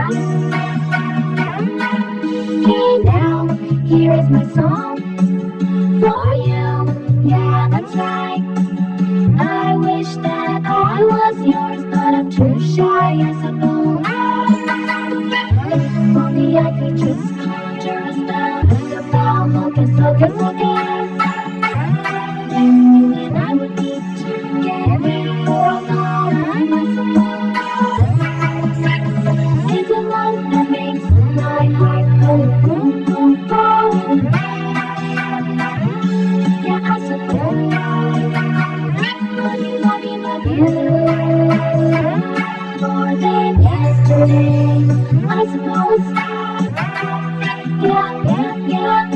Hey now, here is my song for you. Yeah, that's right. I wish that I was yours, but I'm too shy as a bone. If only I could just conjure a spell, think about focus, focus again. Then you and I would be together for a long time, I suppose. It's a love that makes my heart go boom, boom, boom. Yeah, I suppose. Love you, love you, love you. More than yesterday, I suppose. Yeah, yeah,